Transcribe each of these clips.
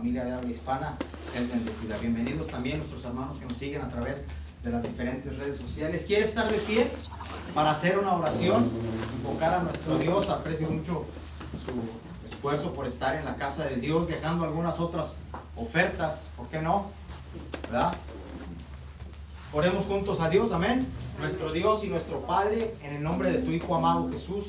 familia de habla hispana es bendecida. Bienvenidos también nuestros hermanos que nos siguen a través de las diferentes redes sociales. ¿Quiere estar de pie para hacer una oración? Invocar a nuestro Dios. Aprecio mucho su esfuerzo por estar en la casa de Dios, dejando algunas otras ofertas, ¿por qué no? ¿Verdad? Oremos juntos a Dios, amén. Nuestro Dios y nuestro Padre, en el nombre de tu Hijo amado Jesús,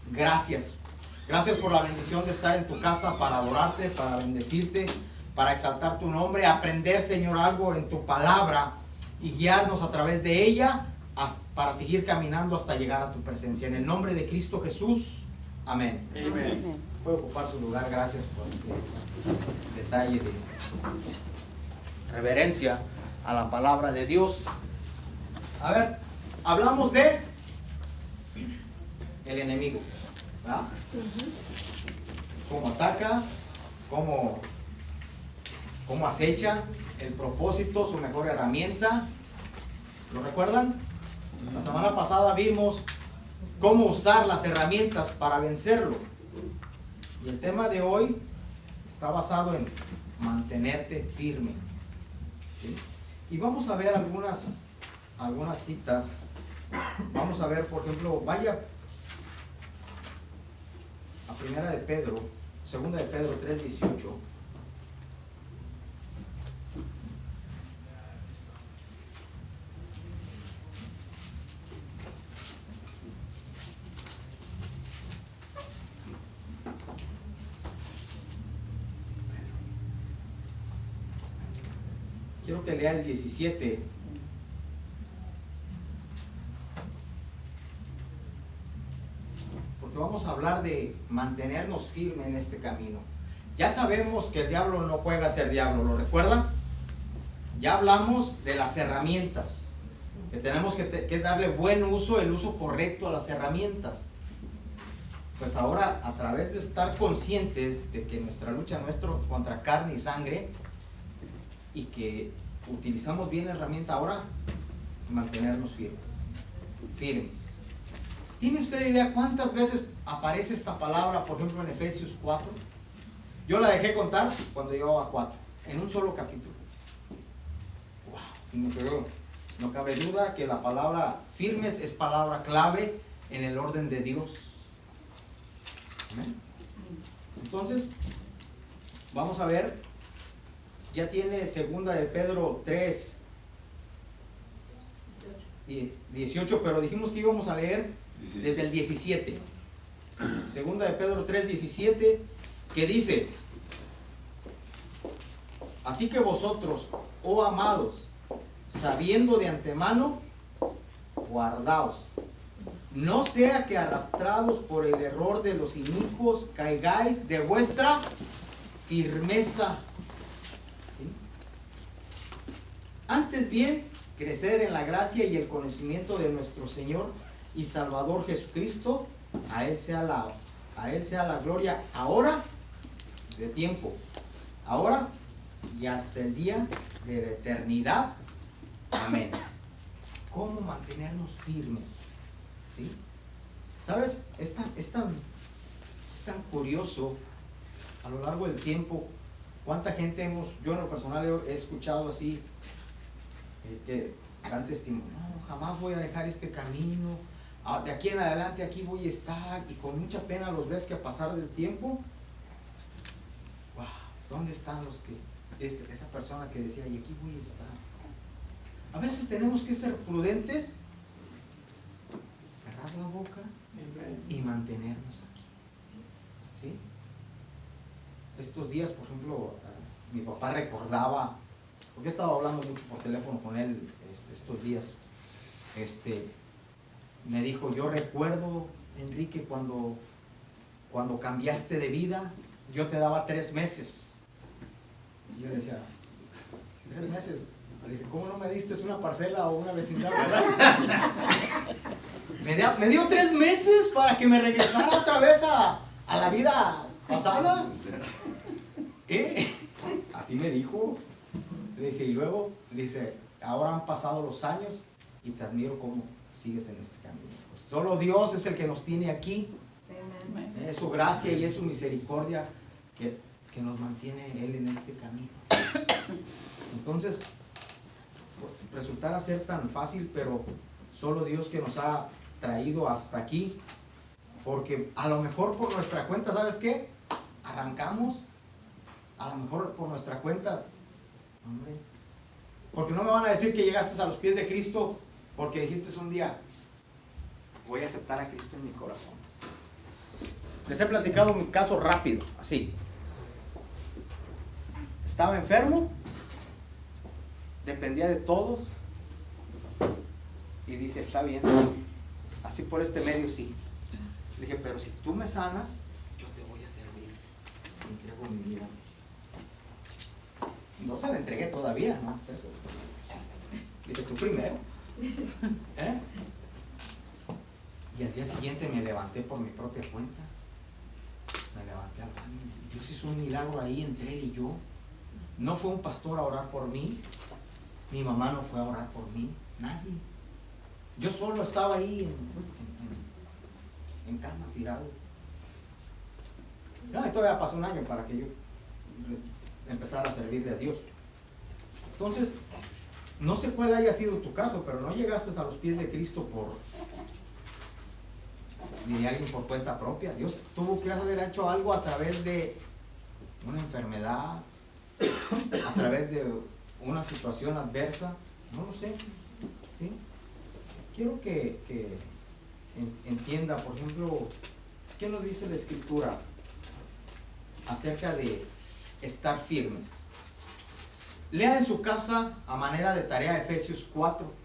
gracias. Gracias por la bendición de estar en tu casa para adorarte, para bendecirte, para exaltar tu nombre, aprender, Señor, algo en tu palabra y guiarnos a través de ella para seguir caminando hasta llegar a tu presencia. En el nombre de Cristo Jesús, amén. Amén. Puede ocupar su lugar. Gracias por este detalle de reverencia a la palabra de Dios. A ver, hablamos de el enemigo, ¿verdad? Cómo ataca, cómo acecha, el propósito, su mejor herramienta. ¿Lo recuerdan? La semana pasada vimos cómo usar las herramientas para vencerlo. Y el tema de hoy está basado en mantenerte firme. ¿Sí? Y vamos a ver algunas citas. Vamos a ver, por ejemplo, vaya a segunda de Pedro 3:18. Quiero que lea el 17. Porque vamos a hablar de mantenernos firmes en este camino. Ya sabemos que el diablo no juega a ser diablo, ¿lo recuerdan? Ya hablamos de las herramientas, que tenemos que darle buen uso, el uso correcto a las herramientas. Pues ahora, a través de estar conscientes de que nuestra lucha no es contra carne y sangre, y que utilizamos bien la herramienta, ahora mantenernos firmes. ¿Tiene usted idea cuántas veces aparece esta palabra, por ejemplo, en Efesios 4? Yo la dejé contar cuando llegaba a 4, en un solo capítulo. Wow, no cabe duda que la palabra firmes es palabra clave en el orden de Dios. ¿Amén? Entonces, vamos a ver. Ya tiene segunda de Pedro 3, 18, pero dijimos que íbamos a leer desde el 17. Segunda de Pedro 3, 17, que dice: así que vosotros, oh amados, sabiendo de antemano, guardaos, no sea que arrastrados por el error de los inicuos caigáis de vuestra firmeza. Antes bien, crecer en la gracia y el conocimiento de nuestro Señor y Salvador Jesucristo. A Él sea la gloria ahora, de tiempo, ahora y hasta el día de la eternidad. Amén. ¿Cómo mantenernos firmes? ¿Sí? ¿Sabes? Es tan curioso a lo largo del tiempo cuánta gente yo en lo personal he escuchado así, que dan testimonio: no, jamás voy a dejar este camino, de aquí en adelante aquí voy a estar, y con mucha pena los ves que a pasar del tiempo, wow, ¿dónde están los que, esa persona que decía, y aquí voy a estar? A veces tenemos que ser prudentes, cerrar la boca y mantenernos aquí, ¿sí? Estos días, por ejemplo, mi papá recordaba, porque he estado hablando mucho por teléfono con él estos días, me dijo: yo recuerdo, Enrique, cuando cambiaste de vida, yo te daba 3 meses. Y yo le decía: 3 meses. Le dije: ¿cómo no me diste una parcela o una vecindad, verdad? me dio 3 meses para que me regresara otra vez a la vida pasada. Así me dijo. Le dije, y luego dice: ahora han pasado los años y te admiro cómo sigues en este camino. Pues solo Dios es el que nos tiene aquí. Es su gracia y es su misericordia que que nos mantiene Él en este camino. Entonces, resultará ser tan fácil, pero solo Dios que nos ha traído hasta aquí, porque a lo mejor por nuestra cuenta, ¿sabes qué? Arrancamos, a lo mejor por nuestra cuenta, hombre, porque no me van a decir que llegaste a los pies de Cristo porque dijiste un día, voy a aceptar a Cristo en mi corazón. Les he platicado mi caso rápido, así. Estaba enfermo, dependía de todos, y dije, está bien, así por este medio sí. Dije, pero si tú me sanas, yo te voy a servir. Me entrego mi vida. No se la entregué todavía, ¿no? Eso. Dije, tú primero. Y al día siguiente me levanté por mi propia cuenta. Me levanté al baño. Dios hizo un milagro ahí entre Él y yo. No fue un pastor a orar por mí. Mi mamá no fue a orar por mí. Nadie. Yo solo estaba ahí en cama, tirado. No, y todavía pasó un año para que yo empezara a servirle a Dios. Entonces, no sé cuál haya sido tu caso, pero no llegaste a los pies de Cristo ni de alguien por cuenta propia. Dios tuvo que haber hecho algo a través de una enfermedad, a través de una situación adversa, no lo sé, ¿sí? Quiero que entienda, por ejemplo, ¿qué nos dice la Escritura acerca de estar firmes? Lea en su casa a manera de tarea Efesios 4.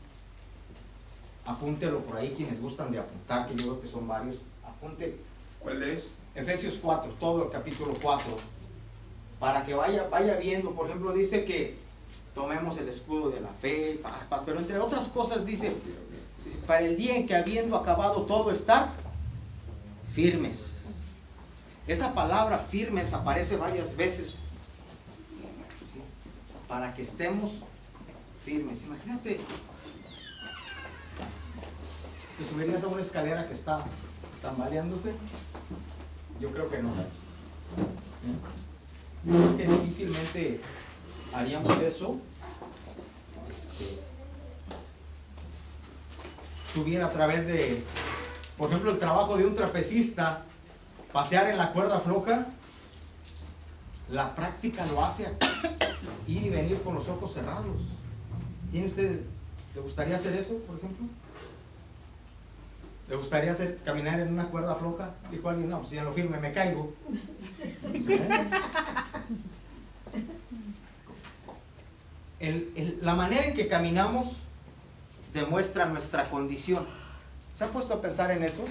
Apúntelo por ahí quienes gustan de apuntar, que yo creo que son varios. Apunte. ¿Cuál es? Efesios 4, todo el capítulo 4. Para que vaya viendo, por ejemplo, dice que tomemos el escudo de la fe, paz, pero entre otras cosas dice, para el día en que habiendo acabado todo estar firmes. Esa palabra firmes aparece varias veces, ¿sí? Para que estemos firmes. Imagínate, ¿te subirías a una escalera que está tambaleándose? Yo creo que no. Yo creo que difícilmente haríamos eso. Subir a través de, por ejemplo, el trabajo de un trapecista, pasear en la cuerda floja. La práctica lo hace ir y venir con los ojos cerrados. ¿Tiene usted, le gustaría hacer eso, por ejemplo? ¿Le gustaría caminar en una cuerda floja? Dijo alguien, no, pues si en lo firme me caigo. La manera en que caminamos demuestra nuestra condición. ¿Se ha puesto a pensar en eso?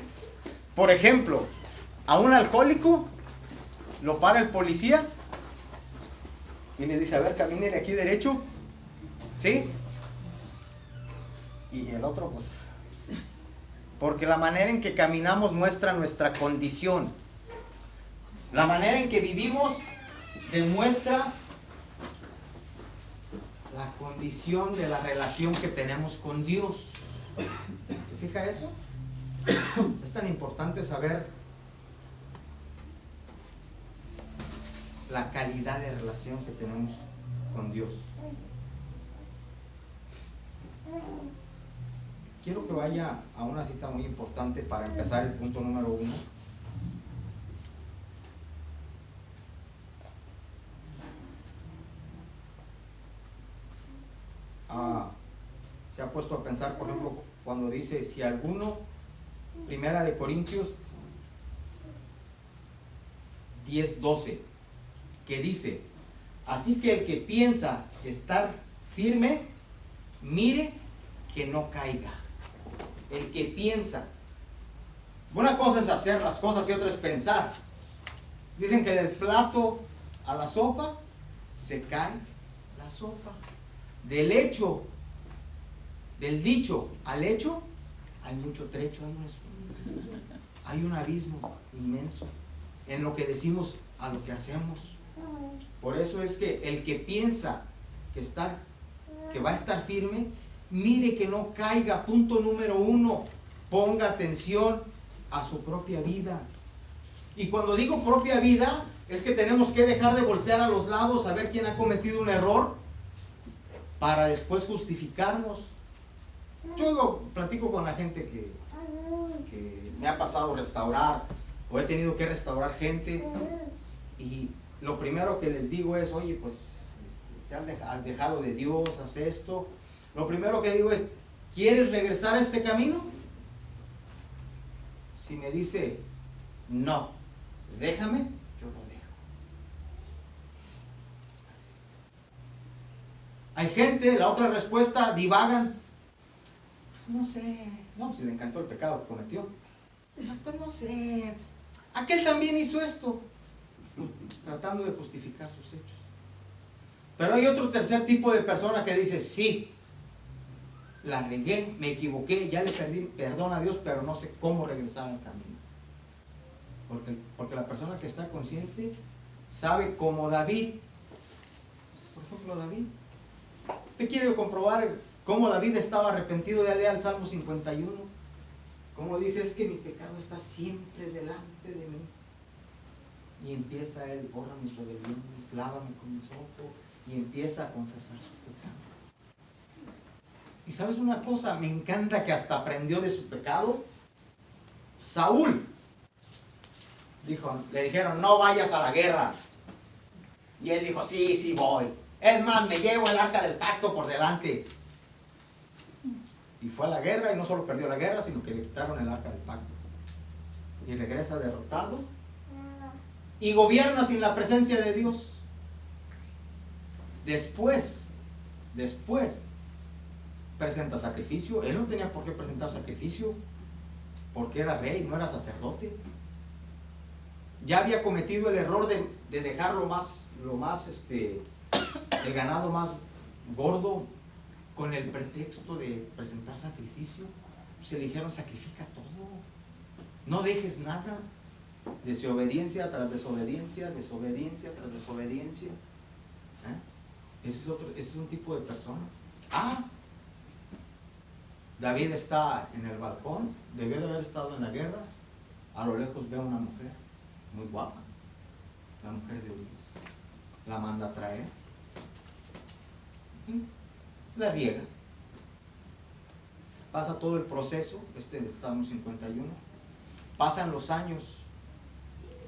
Por ejemplo, a un alcohólico lo para el policía y le dice, a ver, camine aquí derecho, ¿sí? Y el otro, pues, porque la manera en que caminamos muestra nuestra condición. La manera en que vivimos demuestra la condición de la relación que tenemos con Dios. ¿Se fija eso? Es tan importante saber la calidad de relación que tenemos con Dios. Quiero que vaya a una cita muy importante para empezar el punto número 1. Se ha puesto a pensar, por ejemplo, cuando dice, si alguno, Primera de Corintios 10:12, que dice, así que el que piensa estar firme, mire que no caiga. El que piensa. Una cosa es hacer las cosas y otra es pensar. Dicen que del plato a la sopa se cae la sopa. Del dicho al hecho hay mucho trecho, hay un abismo inmenso en lo que decimos a lo que hacemos. Por eso es que el que piensa que va a estar firme, mire que no caiga. Punto número 1, ponga atención a su propia vida. Y cuando digo propia vida, es que tenemos que dejar de voltear a los lados a ver quién ha cometido un error para después justificarnos. Yo platico con la gente que me ha pasado restaurar o he tenido que restaurar gente, y lo primero que les digo es: oye, pues te has dejado de Dios, haz esto. Lo primero que digo es: ¿quieres regresar a este camino? Si me dice no, déjame, yo lo dejo. Así es. Hay gente, la otra respuesta, divagan. Pues no sé, no, pues le encantó el pecado que cometió. Pues no sé, aquel también hizo esto, tratando de justificar sus hechos. Pero hay otro tercer tipo de persona que dice: sí, la regué, me equivoqué, ya le pedí perdón a Dios, pero no sé cómo regresar al camino. Porque la persona que está consciente sabe, como David. Por ejemplo, David. ¿Usted quiere comprobar cómo David estaba arrepentido? Ya lea el Salmo 51. Como dice: es que mi pecado está siempre delante de mí. Y empieza él: borra mis rebeliones, lávame con mi sopo. Y empieza a confesar su pecado. Y sabes una cosa, me encanta que hasta aprendió de su pecado. Saúl le dijeron: no vayas a la guerra. Y él dijo: sí, sí voy. Es más, me llevo el arca del pacto por delante. Y fue a la guerra, y no solo perdió la guerra, sino que le quitaron el arca del pacto. Y regresa derrotado. Y gobierna sin la presencia de Dios. Después presenta sacrificio. Él no tenía por qué presentar sacrificio, porque era rey, no era sacerdote. Ya había cometido el error de dejar el ganado más gordo, con el pretexto de presentar sacrificio. Se le dijeron: sacrifica todo, no dejes nada. Desobediencia tras desobediencia, desobediencia tras desobediencia. Ese es un tipo de persona. David está en el balcón, debió de haber estado en la guerra. A lo lejos ve a una mujer muy guapa, la mujer de Urías. La manda a traer, la riega. Pasa todo el proceso, Salmo 51. Pasan los años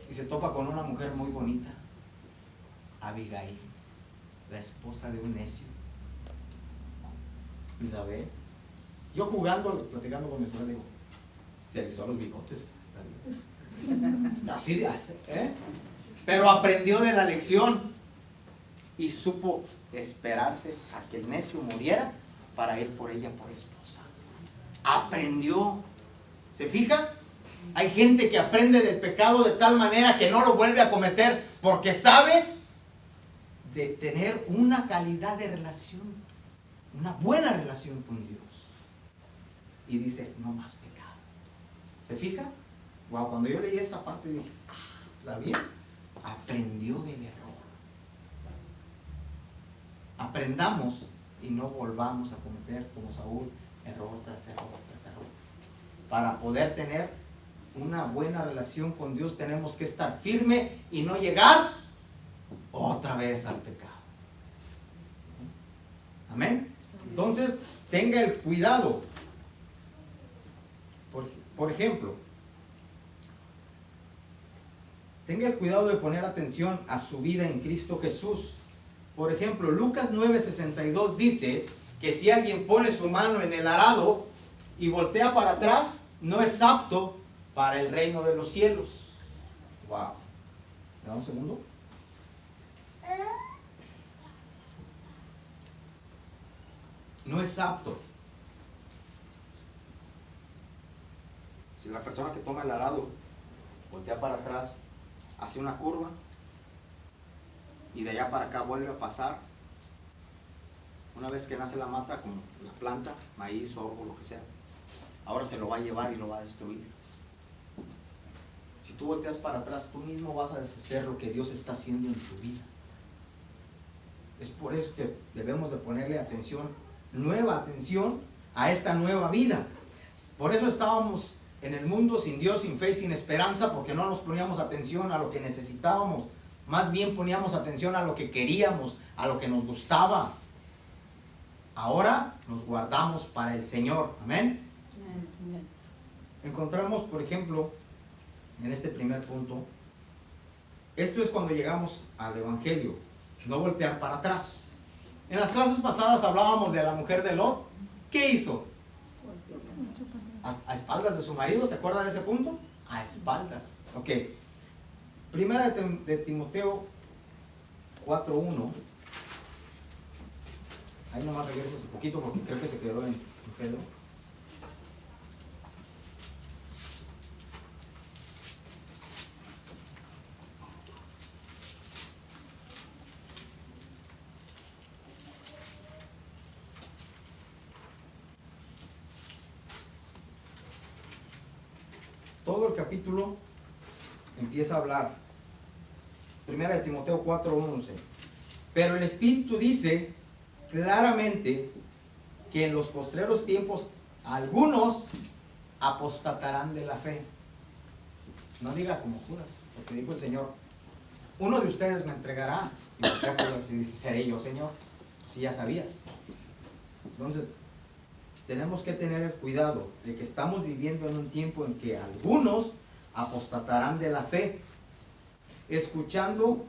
y se topa con una mujer muy bonita, Abigail, la esposa de un necio. Y la ve. Yo jugando, platicando con mi mujer, digo: se alisó los bigotes. Así, Pero aprendió de la lección y supo esperarse a que el necio muriera para ir por ella por esposa. Aprendió. ¿Se fija? Hay gente que aprende del pecado de tal manera que no lo vuelve a cometer, porque sabe de tener una calidad de relación, una buena relación con Dios. Y dice: no más pecado. ¿Se fija? Wow, cuando yo leí esta parte dije: David aprendió del error. Aprendamos y no volvamos a cometer, como Saúl, error tras error tras error. Para poder tener una buena relación con Dios, tenemos que estar firme y no llegar otra vez al pecado. Amén. Entonces, tenga el cuidado. Por ejemplo, tenga el cuidado de poner atención a su vida en Cristo Jesús. Por ejemplo, Lucas 9:62 dice que si alguien pone su mano en el arado y voltea para atrás, no es apto para el reino de los cielos. Wow. ¿Me da un segundo? No es apto. Si la persona que toma el arado voltea para atrás, hace una curva y de allá para acá vuelve a pasar, una vez que nace la mata, como la planta, maíz, sorgo, lo que sea, ahora se lo va a llevar y lo va a destruir. Si tú volteas para atrás, tú mismo vas a deshacer lo que Dios está haciendo en tu vida. Es por eso que debemos de ponerle atención, nueva atención, a esta nueva vida. Por eso estábamos en el mundo sin Dios, sin fe, sin esperanza, porque no nos poníamos atención a lo que necesitábamos Más bien poníamos atención a lo que queríamos, a lo que nos gustaba. Ahora nos guardamos para el Señor. Amén. Encontramos, por ejemplo, en este primer punto, esto es cuando llegamos al Evangelio, no voltear para atrás. En las clases pasadas hablábamos de la mujer de Lot. ¿Qué hizo? A espaldas de su marido, ¿se acuerda de ese punto? A espaldas. Ok. Primera de Timoteo 4:1. Ahí nomás regresas un poquito porque creo que se quedó en Pedro. Todo el capítulo empieza a hablar. Primera de Timoteo 4:11. Pero el Espíritu dice claramente que en los postreros tiempos algunos apostatarán de la fe. No diga como Judas, porque dijo el Señor, uno de ustedes me entregará. Y dice, seré yo, Señor. Si ya sabías. Entonces, tenemos que tener el cuidado de que estamos viviendo en un tiempo en que algunos apostatarán de la fe, escuchando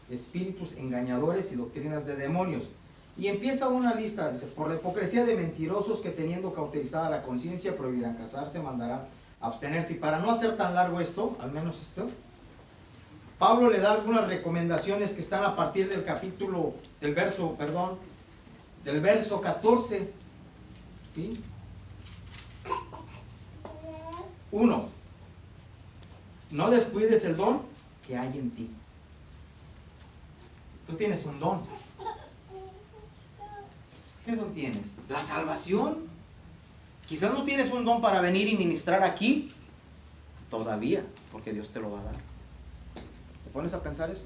espíritus engañadores y doctrinas de demonios. Y empieza una lista, dice, por la hipocresía de mentirosos que teniendo cauterizada la conciencia prohibirán casarse, mandarán abstenerse. Y para no hacer tan largo esto, al menos esto, Pablo le da algunas recomendaciones que están a partir del del verso 14. ¿Sí? 1. No descuides el don que hay en ti. Tú tienes un don. ¿Qué don tienes? La salvación. Quizás no tienes un don para venir y ministrar aquí todavía, porque Dios te lo va a dar. ¿Te pones a pensar eso?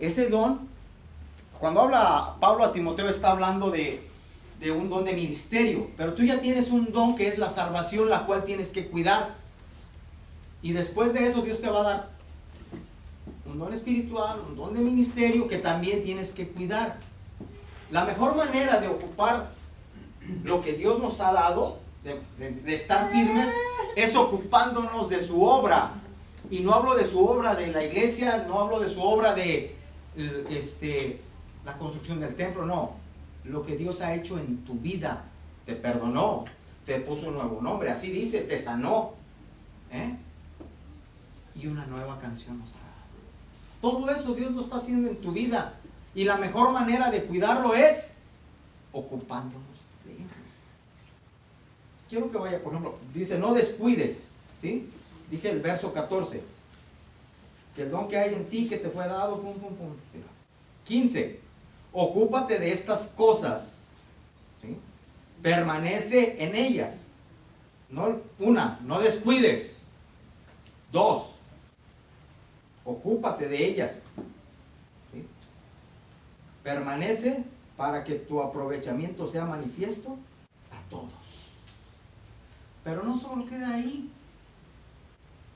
Ese don, cuando habla Pablo a Timoteo, está hablando de un don de ministerio, pero tú ya tienes un don que es la salvación, la cual tienes que cuidar. Y después de eso Dios te va a dar un don espiritual, un don de ministerio que también tienes que cuidar. La mejor manera de ocupar lo que Dios nos ha dado, de estar firmes, es ocupándonos de su obra. Y no hablo de su obra de la iglesia, no hablo de su obra de la construcción del templo, no. Lo que Dios ha hecho en tu vida, te perdonó, te puso un nuevo nombre, así dice, te sanó, y una nueva canción nos ha dado. Todo eso Dios lo está haciendo en tu vida, y la mejor manera de cuidarlo es ocupándonos de él. Quiero que vaya, por ejemplo, dice, no descuides, ¿sí? Dije el verso 14, que el don que hay en ti que te fue dado, 15, ocúpate de estas cosas, ¿sí? Permanece en ellas. No descuides. 2, ocúpate de ellas, ¿sí? Permanece para que tu aprovechamiento sea manifiesto a todos. Pero no solo queda ahí.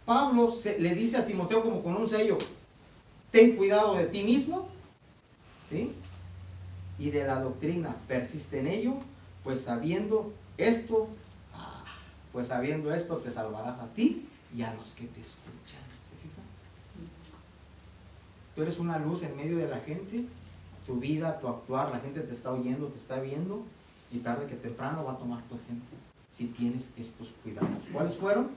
Pablo le dice a Timoteo como con un sello, ten cuidado de ti mismo, ¿sí? Y de la doctrina, persiste en ello, pues sabiendo esto te salvarás a ti y a los que te escuchan. ¿Se fija? Tú eres una luz en medio de la gente, tu vida, tu actuar, la gente te está oyendo, te está viendo, y tarde que temprano va a tomar tu ejemplo, si tienes estos cuidados. ¿Cuáles fueron?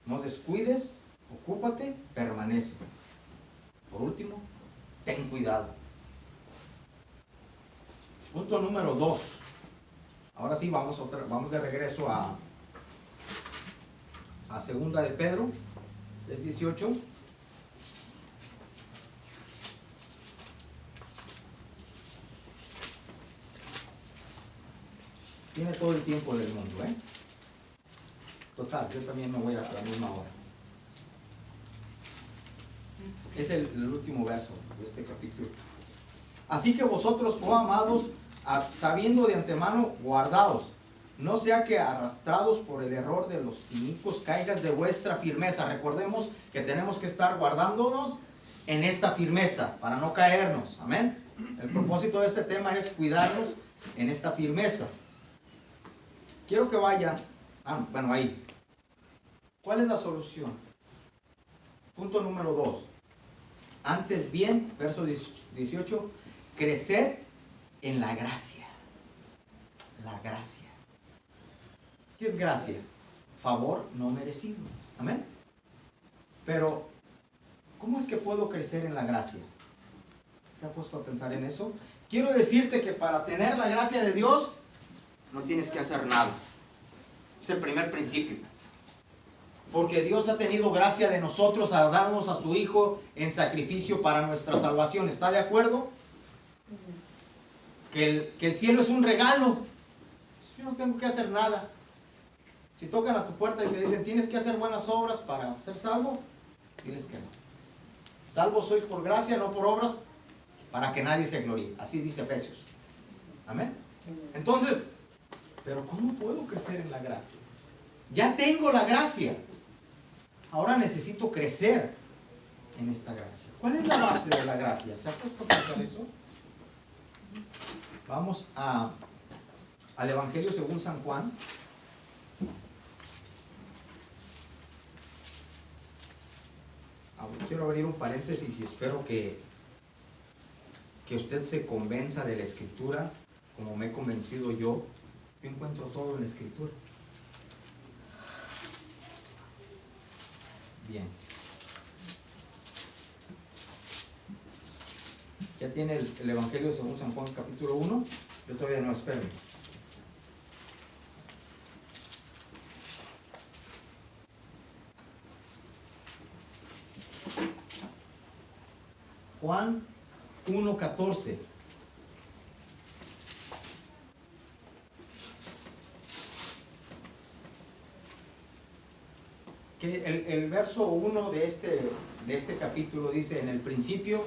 No descuides, ocúpate, permanece. Por último, ten cuidado. Punto número 2. Ahora sí vamos de regreso a segunda de Pedro, 3:18. Tiene todo el tiempo del mundo, Total, yo también me voy a la misma hora. Es el último verso de este capítulo. Así que vosotros, oh amados, sabiendo de antemano, guardaos, no sea que arrastrados por el error de los inicuos caigas de vuestra firmeza. Recordemos que tenemos que estar guardándonos en esta firmeza, para no caernos. Amén. El propósito de este tema es cuidarnos en esta firmeza. Quiero que vaya, bueno, ahí. ¿Cuál es la solución? Punto número 2. Antes bien, verso 18, crecer en la gracia. La gracia. ¿Qué es gracia? Favor no merecido. Amén. Pero, ¿cómo es que puedo crecer en la gracia? ¿Se ha puesto a pensar en eso? Quiero decirte que para tener la gracia de Dios, no tienes que hacer nada. Es el primer principio. Porque Dios ha tenido gracia de nosotros al darnos a su Hijo en sacrificio para nuestra salvación. ¿Está de acuerdo? Que el cielo es un regalo. Yo no tengo que hacer nada. Si tocan a tu puerta y te dicen, tienes que hacer buenas obras para ser salvo, diles que no. Salvos sois por gracia, no por obras, para que nadie se gloríe. Así dice Efesios. Amén. Entonces, pero ¿cómo puedo crecer en la gracia? Ya tengo la gracia. Ahora necesito crecer en esta gracia. ¿Cuál es la base de la gracia? ¿Se ha puesto a pensar eso? Vamos al Evangelio según San Juan. Quiero abrir un paréntesis y espero que usted se convenza de la Escritura como me he convencido yo. Yo encuentro todo en la Escritura. Bien. ¿Ya tiene el Evangelio según San Juan capítulo 1? Yo todavía no, espero. Juan 1:14. Que el verso 1 de este capítulo dice: en el principio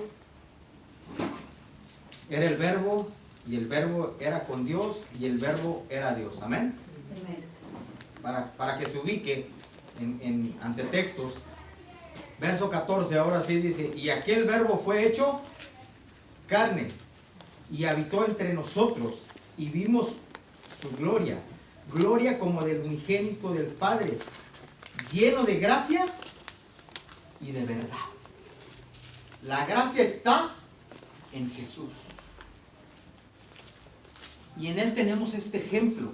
era el verbo, y el verbo era con Dios, y el verbo era Dios. Amén. Para que se ubique ante textos. Verso 14, ahora sí dice: y aquel verbo fue hecho carne, y habitó entre nosotros, y vimos su gloria, gloria como del unigénito del Padre, lleno de gracia y de verdad. La gracia está en Jesús. Y en Él tenemos este ejemplo.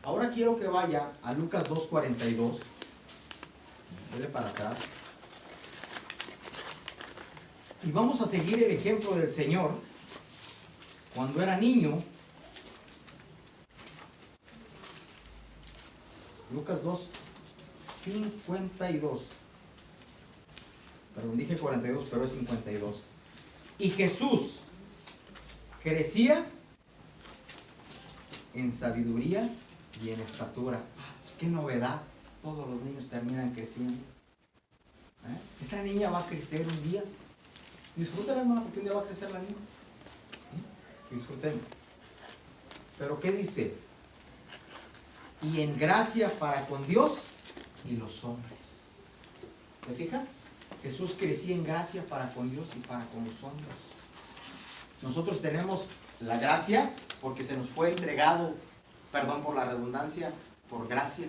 Ahora quiero que vaya a Lucas 2:42. Dele para atrás. Y vamos a seguir el ejemplo del Señor cuando era niño. Lucas 2:52. Perdón, dije 42, pero es 52. Y Jesús crecía en sabiduría y en estatura. Pues qué novedad. Todos los niños terminan creciendo. Esta niña va a crecer un día. Disfruten, hermano, porque un día va a crecer la niña. Disfruten. Pero ¿qué dice? Y en gracia para con Dios y los hombres. ¿Se fija? Jesús crecía en gracia para con Dios y para con los hombres. Nosotros tenemos la gracia porque se nos fue entregado, perdón por la redundancia, por gracia.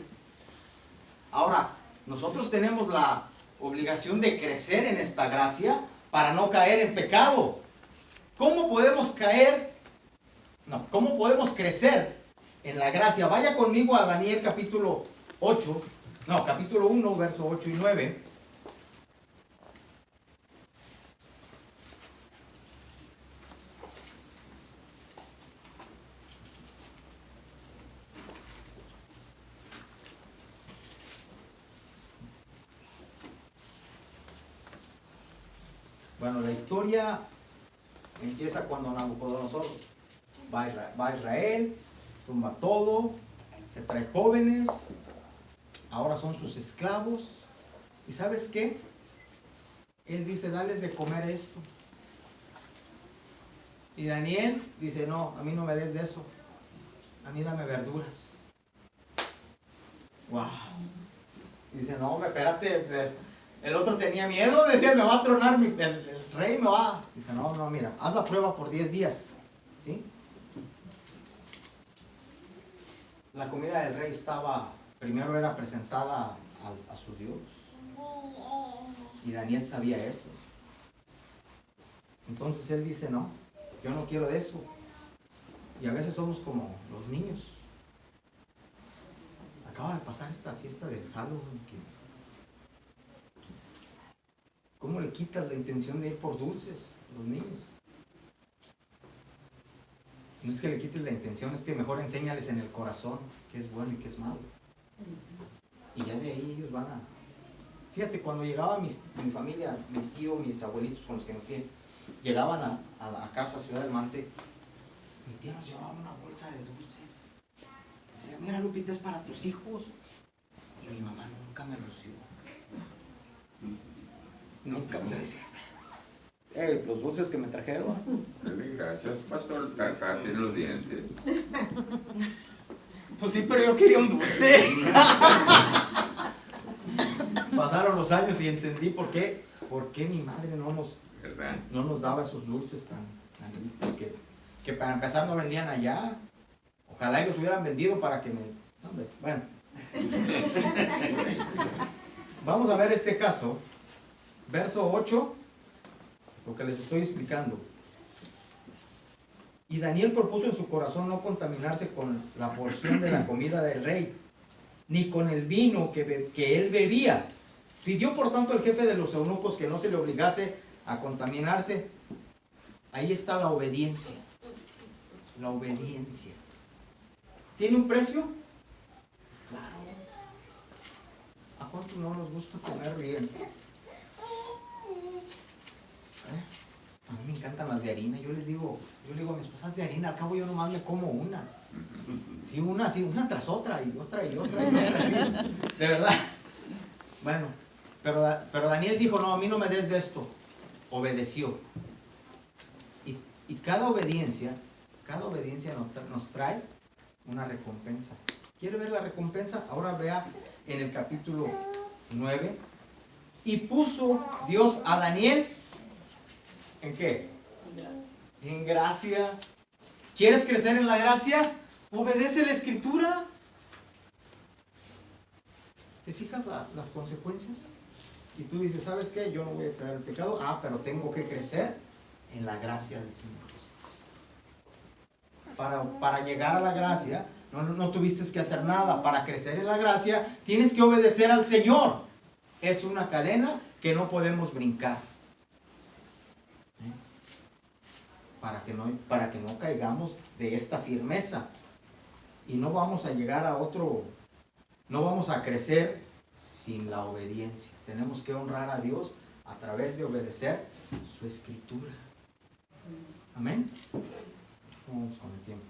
Ahora, nosotros tenemos la obligación de crecer en esta gracia para no caer en pecado. ¿Cómo podemos ¿cómo podemos crecer en la gracia? Vaya conmigo a Daniel capítulo 1, verso 8 y 9. Bueno, la historia empieza cuando Nabucodonosor va a Israel, tumba todo, se trae jóvenes, ahora son sus esclavos. ¿Y sabes qué? Él dice, dales de comer esto. Y Daniel dice, no, a mí no me des de eso, a mí dame verduras. Wow. Y dice, no, espérate, El otro tenía miedo, decía, me va a tronar, el rey me va. Dice, no, mira, haz la prueba por 10 días. ¿Sí? La comida del rey estaba, primero era presentada a su Dios. Y Daniel sabía eso. Entonces él dice, no, yo no quiero de eso. Y a veces somos como los niños. Acaba de pasar esta fiesta del Halloween. ¿Cómo le quitas la intención de ir por dulces a los niños? No es que le quites la intención, es que mejor enséñales en el corazón qué es bueno y qué es malo. Y ya de ahí ellos van a... Fíjate, cuando llegaba mi familia, mi tío, mis abuelitos con los que me fui, llegaban a la casa Ciudad del Mante, mi tía nos llevaba una bolsa de dulces. Decía, mira Lupita, es para tus hijos. Y mi mamá nunca me los dio. Nunca me decía, los dulces que me trajeron. Gracias, pastor, acá tiene los dientes. Pues sí, pero yo quería un dulce. Pasaron los años y entendí por qué mi madre no nos daba esos dulces tan ricos que para empezar no vendían allá. Ojalá y los hubieran vendido para que me... Bueno. Vamos a ver este caso. Verso 8, lo que les estoy explicando. Y Daniel propuso en su corazón no contaminarse con la porción de la comida del rey, ni con el vino que él bebía. Pidió por tanto al jefe de los eunucos que no se le obligase a contaminarse. Ahí está la obediencia. La obediencia. ¿Tiene un precio? Pues claro. ¿A cuánto no nos gusta comer bien? A mí me encantan las de harina. Yo le digo a mi esposa, de harina, al cabo yo nomás me como una. Sí, una tras otra y otra y otra y otra. Sí. De verdad. Bueno, pero Daniel dijo, no, a mí no me des de esto. Obedeció. Y cada obediencia nos trae una recompensa. ¿Quiere ver la recompensa? Ahora vea en el capítulo 9. Y puso Dios a Daniel, ¿en qué? En gracia. ¿Quieres crecer en la gracia? Obedece la escritura. ¿Te fijas las consecuencias? Y tú dices, ¿sabes qué? Yo no voy a exceder el pecado. Pero tengo que crecer en la gracia del Señor Jesús. Para llegar a la gracia, no tuviste que hacer nada. Para crecer en la gracia, tienes que obedecer al Señor. Es una cadena que no podemos brincar. Para que no caigamos de esta firmeza. Y no vamos a llegar a otro, no vamos a crecer sin la obediencia. Tenemos que honrar a Dios a través de obedecer su escritura. Amén. Vamos con el tiempo.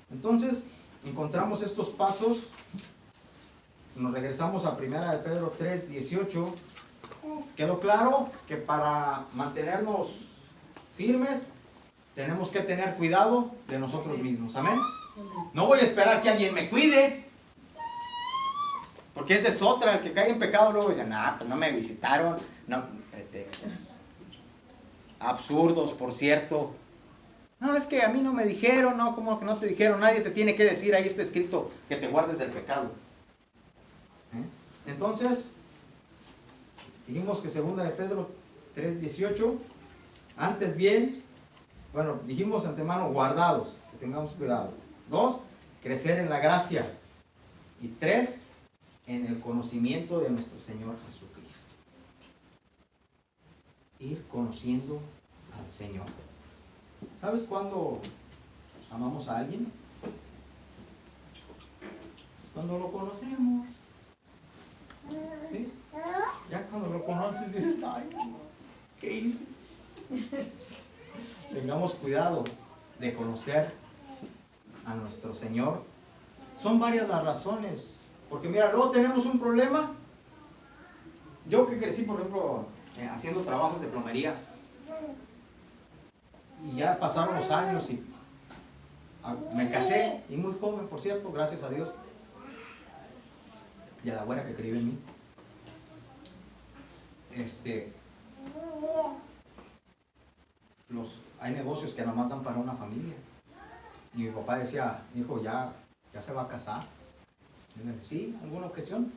Entonces, encontramos estos pasos. Nos regresamos a 1 de Pedro 3:18. ¿Quedó claro que para mantenernos firmes tenemos que tener cuidado de nosotros mismos? Amén. No voy a esperar que alguien me cuide, porque esa es otra. El que cae en pecado luego dice, pues no me visitaron. No, pretextos absurdos, por cierto. No, es que a mí no me dijeron. No, ¿cómo que no te dijeron? Nadie te tiene que decir. Ahí está escrito que te guardes del pecado. Entonces, dijimos que 2 de Pedro 3:18, antes bien, dijimos antemano, guardados, que tengamos cuidado. 2, crecer en la gracia. Y 3, en el conocimiento de nuestro Señor Jesucristo. Ir conociendo al Señor. ¿Sabes cuándo amamos a alguien? Es cuando lo conocemos. ¿Sí? Ya cuando lo conoces dices, ay, ¿qué hice? Tengamos cuidado de conocer a nuestro Señor. Son varias las razones. Porque mira, luego tenemos un problema. Yo que crecí, por ejemplo, haciendo trabajos de plomería, y ya pasaron los años y me casé, y muy joven, por cierto, gracias a Dios y a la buena que creyó en mí. hay negocios que nada más dan para una familia. Y mi papá decía, hijo, ya se va a casar. Y me decía, sí, alguna ocasión.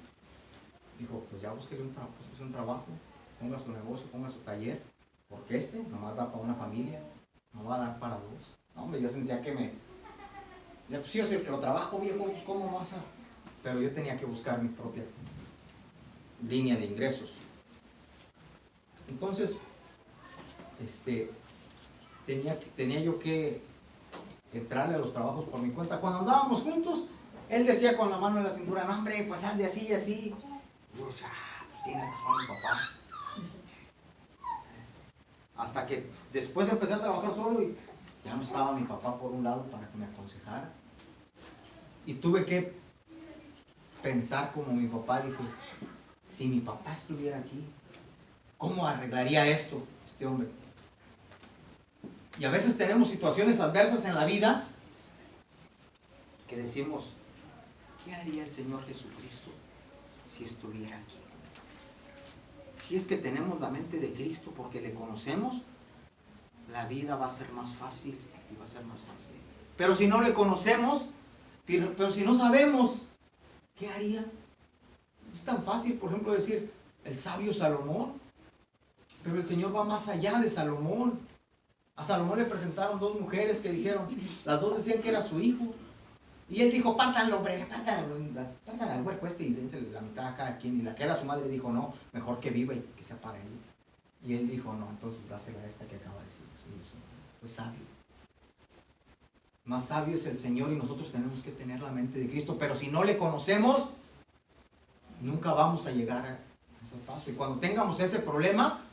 Dijo, pues ya búsquele un trabajo, ponga su negocio, ponga su taller, porque nomás da para una familia, no va a dar para dos. No, hombre, yo sentía que ya, pues sí, yo sé que lo trabajo, viejo, pues cómo vas a... Pero yo tenía que buscar mi propia línea de ingresos. Entonces, tenía yo que entrarle a los trabajos por mi cuenta. Cuando andábamos juntos, él decía con la mano en la cintura, no, hombre, pues ande así y así. Pues tiene razón mi papá. Hasta que después empecé a trabajar solo y ya no estaba mi papá por un lado para que me aconsejara. Y tuve que pensar como mi papá. Dije, si mi papá estuviera aquí, ¿cómo arreglaría esto este hombre? Y a veces tenemos situaciones adversas en la vida que decimos, ¿qué haría el Señor Jesucristo si estuviera aquí? Si es que tenemos la mente de Cristo porque le conocemos, la vida va a ser más fácil y va a ser más fácil. Pero si no le conocemos, pero si no sabemos, ¿qué haría? Es tan fácil, por ejemplo, decir el sabio Salomón, pero el Señor va más allá de Salomón. A Salomón le presentaron dos mujeres que dijeron, las dos decían que era su hijo. Y él dijo, pártanlo, hombre, partan al huerco y dense la mitad a cada quien. Y la que era su madre dijo, no, mejor que viva y que sea para él. Y él dijo, no, entonces dásela a esta que acaba de decir. Fue sabio. Más sabio es el Señor y nosotros tenemos que tener la mente de Cristo. Pero si no le conocemos, nunca vamos a llegar a ese paso. Y cuando tengamos ese problema,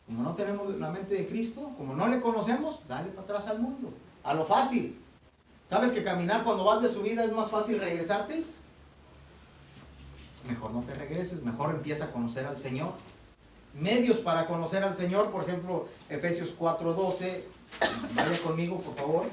como no tenemos la mente de Cristo, como no le conocemos, dale para atrás al mundo, a lo fácil. ¿Sabes que caminar cuando vas de subida es más fácil regresarte? Mejor no te regreses, mejor empieza a conocer al Señor. Medios para conocer al Señor, por ejemplo, Efesios 4:12. Vaya conmigo, por favor.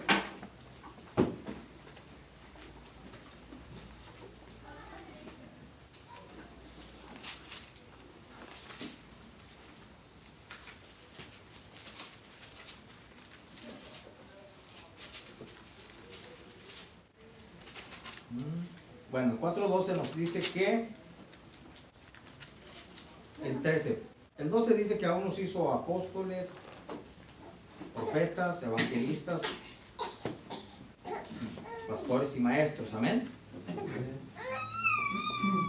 Bueno, 4:12 nos dice que el 13, el 12 dice que a unos hizo apóstoles, profetas, evangelistas, pastores y maestros, amén.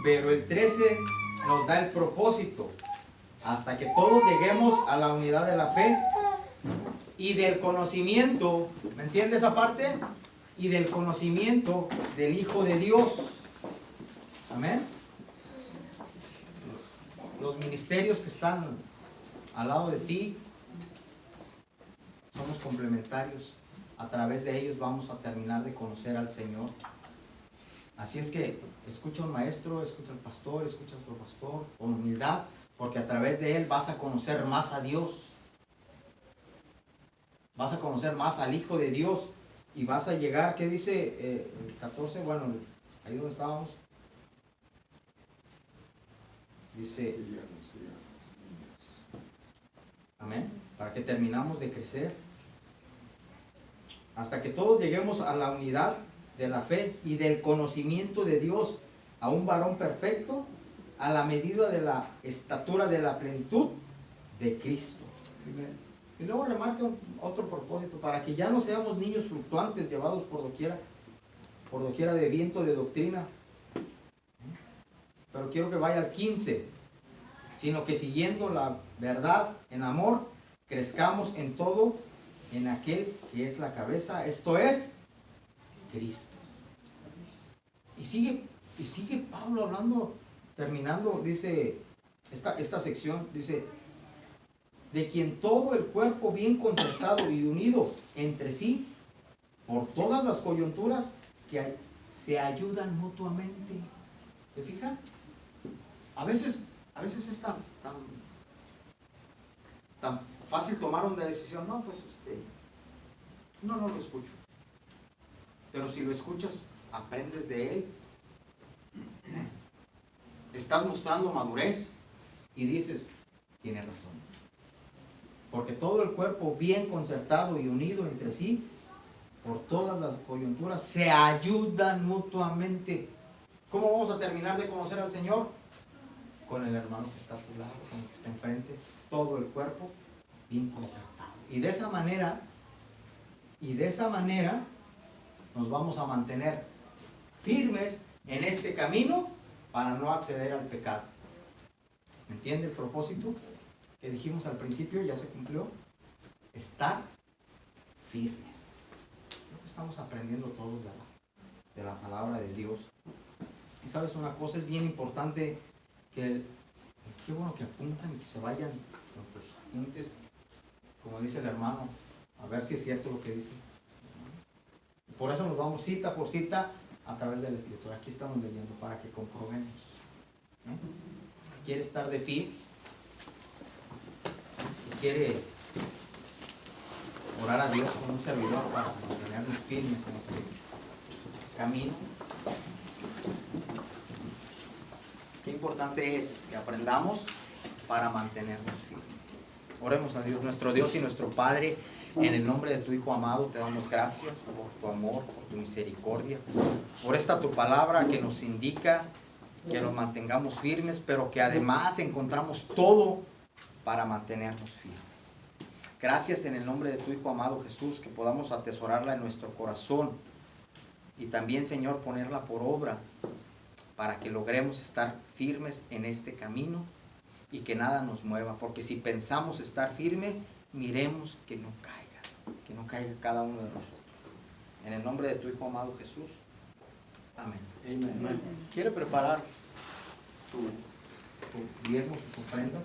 Pero el 13 nos da el propósito, hasta que todos lleguemos a la unidad de la fe y del conocimiento, ¿me entiendes esa parte? Y del conocimiento del Hijo de Dios. Amén. Los ministerios que están al lado de ti somos complementarios. A través de ellos vamos a terminar de conocer al Señor. Así es que escucha al maestro, escucha al pastor, escucha a otro pastor con humildad, porque a través de él vas a conocer más a Dios. Vas a conocer más al Hijo de Dios. Y vas a llegar, ¿qué dice el 14? Bueno, ahí donde estábamos. Dice, amén, para que terminamos de crecer. Hasta que todos lleguemos a la unidad de la fe y del conocimiento de Dios, a un varón perfecto, a la medida de la estatura de la plenitud de Cristo. Amén. Y luego remarca otro propósito, para que ya no seamos niños fluctuantes, llevados por doquiera de viento de doctrina. Pero quiero que vaya al 15, sino que siguiendo la verdad en amor, crezcamos en todo en aquel que es la cabeza, esto es Cristo. Y sigue Pablo hablando, terminando, dice, esta sección, dice, de quien todo el cuerpo bien concertado y unido entre sí, por todas las coyunturas que se ayudan mutuamente. ¿Te fijas? A veces es tan fácil tomar una decisión. No, pues no lo escucho. Pero si lo escuchas, aprendes de él. Estás mostrando madurez y dices, tiene razón. Porque todo el cuerpo bien concertado y unido entre sí, por todas las coyunturas, se ayudan mutuamente. ¿Cómo vamos a terminar de conocer al Señor? Con el hermano que está a tu lado, con el que está enfrente, todo el cuerpo bien concertado. Y de esa manera nos vamos a mantener firmes en este camino para no acceder al pecado. ¿Me entiende el propósito que dijimos al principio? Ya se cumplió. Estar firmes. Creo que estamos aprendiendo todos de la palabra de Dios. Y sabes una cosa, es bien importante que qué bueno que apuntan y que se vayan con sus apuntes, como dice el hermano, a ver si es cierto lo que dice. Por eso nos vamos cita por cita a través de la Escritura. Aquí estamos leyendo para que comprobemos. ¿Quiere estar de pie? ¿Y quiere orar a Dios con un servidor para mantenernos firmes en este camino? Qué importante es que aprendamos para mantenernos firmes. Oremos a Dios, nuestro Dios y nuestro Padre. En el nombre de tu Hijo amado te damos gracias por tu amor, por tu misericordia, por esta tu palabra que nos indica que nos mantengamos firmes, pero que además encontramos todo para mantenernos firmes. Gracias en el nombre de tu Hijo amado Jesús, que podamos atesorarla en nuestro corazón y también, Señor, ponerla por obra para que logremos estar firmes en este camino y que nada nos mueva, porque si pensamos estar firme, miremos que no caiga cada uno de nosotros. En el nombre de tu Hijo amado Jesús. Amén. Amén. ¿Quiere preparar su diezmo, sus ofrendas?